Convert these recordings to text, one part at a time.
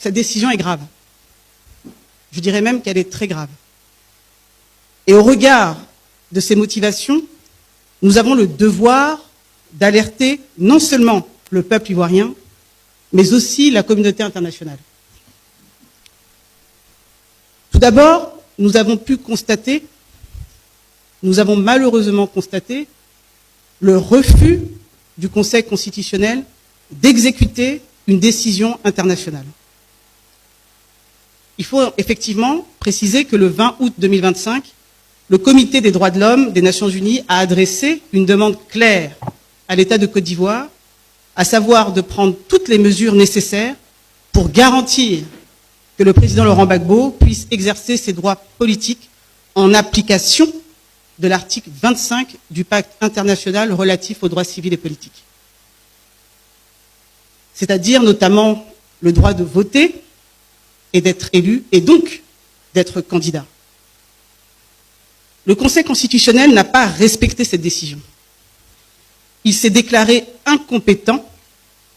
cette décision est grave. Je dirais même qu'elle est très grave. Et au regard de ces motivations, nous avons le devoir d'alerter non seulement le peuple ivoirien, mais aussi la communauté internationale. Tout d'abord, nous avons malheureusement constaté le refus du Conseil constitutionnel d'exécuter une décision internationale. Il faut effectivement préciser que le 20 août 2025, le Comité des droits de l'homme des Nations Unies a adressé une demande claire à l'État de Côte d'Ivoire, à savoir de prendre toutes les mesures nécessaires pour garantir que le président Laurent Gbagbo puisse exercer ses droits politiques en application de l'article 25 du pacte international relatif aux droits civils et politiques. C'est-à-dire notamment le droit de voter et d'être élu, et donc d'être candidat. Le Conseil constitutionnel n'a pas respecté cette décision. Il s'est déclaré incompétent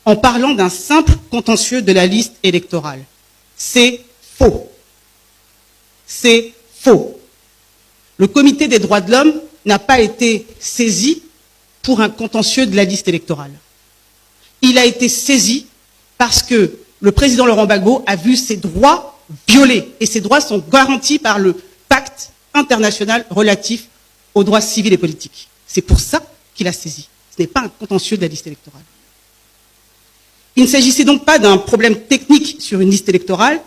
en parlant d'un simple contentieux de la liste électorale. C'est faux. C'est faux. Le Comité des droits de l'homme n'a pas été saisi pour un contentieux de la liste électorale. Il a été saisi parce que le président Laurent Gbagbo a vu ses droits violés, et ses droits sont garantis par le pacte international relatif aux droits civils et politiques. C'est pour ça qu'il a saisi. Ce n'est pas un contentieux de la liste électorale. Il ne s'agissait donc pas d'un problème technique sur une liste électorale,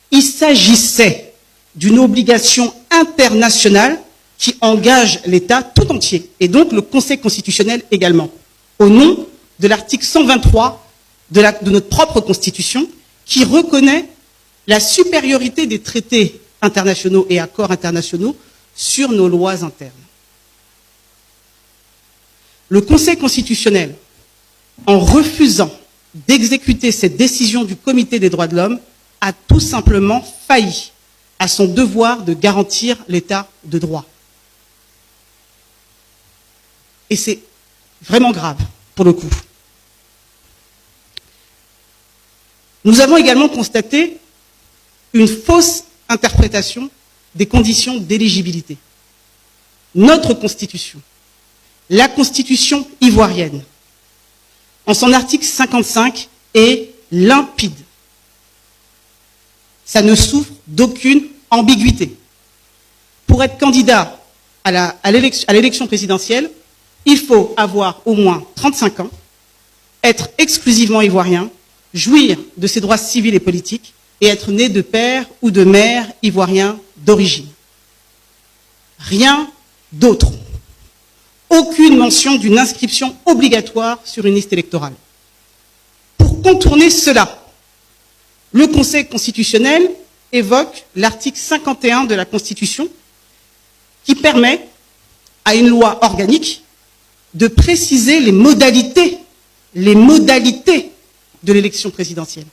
il s'agissait d'une obligation internationale qui engage l'État tout entier, et donc le Conseil constitutionnel également, au nom de l'article 123 de notre propre Constitution, qui reconnaît la supériorité des traités internationaux et accords internationaux sur nos lois internes. Le Conseil constitutionnel, en refusant d'exécuter cette décision du Comité des droits de l'homme, a tout simplement failli à son devoir de garantir l'état de droit. Et c'est vraiment grave, pour le coup. Nous avons également constaté une fausse interprétation des conditions d'éligibilité. Notre Constitution, la Constitution ivoirienne, en son article 55, est limpide. Ça ne souffre d'aucune ambiguïté. Pour être candidat à l'élection présidentielle, il faut avoir au moins 35 ans, être exclusivement ivoirien, jouir de ses droits civils et politiques, et être né de père ou de mère ivoirien d'origine. Rien d'autre. Aucune mention d'une inscription obligatoire sur une liste électorale. Pour contourner cela, le Conseil constitutionnel évoque l'article 51 de la Constitution qui permet à une loi organique de préciser les modalités de l'élection présidentielle.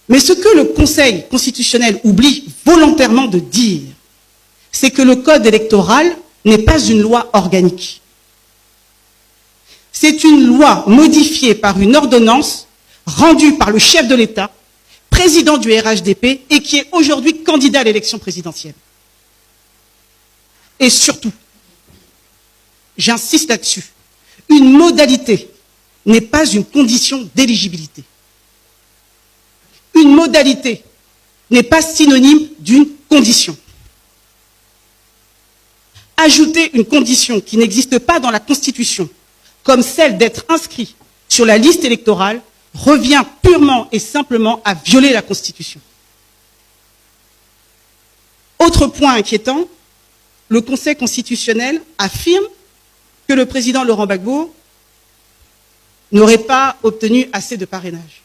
Mais ce que le Conseil constitutionnel oublie volontairement de dire, c'est que le code électoral n'est pas une loi organique. C'est une loi modifiée par une ordonnance rendue par le chef de l'État, président du RHDP, et qui est aujourd'hui candidat à l'élection présidentielle. Et surtout, j'insiste là-dessus, une modalité n'est pas une condition d'éligibilité. Une modalité n'est pas synonyme d'une condition. Ajouter une condition qui n'existe pas dans la Constitution, comme celle d'être inscrit sur la liste électorale, revient purement et simplement à violer la Constitution. Autre point inquiétant, le Conseil constitutionnel affirme que le président Laurent Gbagbo n'aurait pas obtenu assez de parrainage.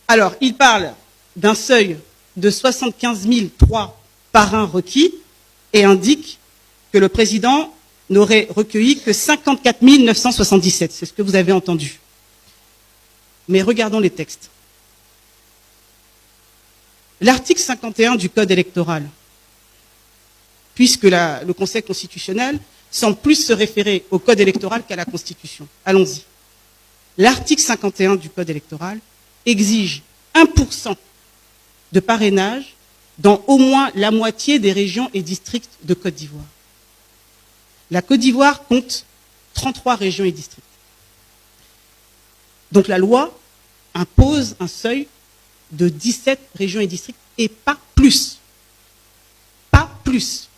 Alors, il parle d'un seuil de 75 003 parrains requis et indique que le président n'aurait recueilli que 54 977. C'est ce que vous avez entendu. Mais regardons les textes. L'article 51 du Code électoral, puisque le Conseil constitutionnel semble plus se référer au Code électoral qu'à la Constitution. Allons-y. L'article 51 du Code électoral exige 1% de parrainage dans au moins la moitié des régions et districts de Côte d'Ivoire. La Côte d'Ivoire compte 33 régions et districts. Donc la loi impose un seuil de 17 régions et districts et pas plus. Pas plus.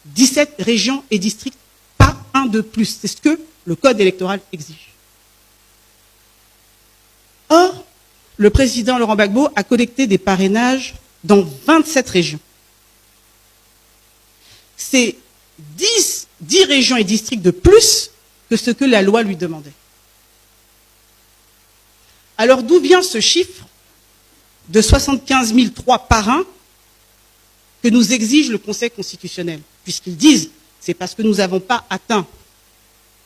17 régions et districts, pas un de plus. C'est ce que le Code électoral exige. Or, le président Laurent Gbagbo a collecté des parrainages dans 27 régions. C'est 10 régions et districts de plus que ce que la loi lui demandait. Alors d'où vient ce chiffre de 75 003 parrains que nous exige le Conseil constitutionnel? Puisqu'ils disent, c'est parce que nous n'avons pas atteint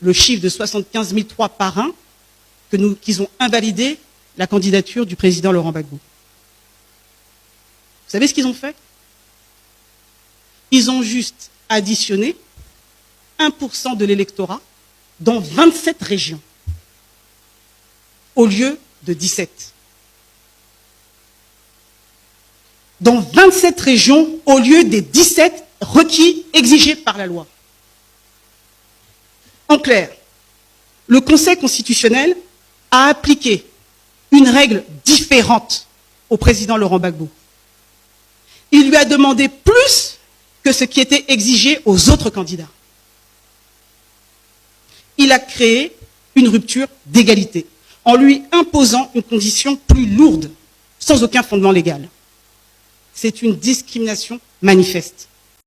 le chiffre de 75 003 parrains qu'ils ont invalidé la candidature du président Laurent Gbagbo. Vous savez ce qu'ils ont fait? Ils ont juste additionné 1% de l'électorat dans 27 régions, au lieu de 17. Dans 27 régions, au lieu des 17 requis exigés par la loi. En clair, le Conseil constitutionnel a appliqué une règle différente au président Laurent Gbagbo. Il lui a demandé plus que ce qui était exigé aux autres candidats. Il a créé une rupture d'égalité en lui imposant une condition plus lourde, sans aucun fondement légal. C'est une discrimination manifeste.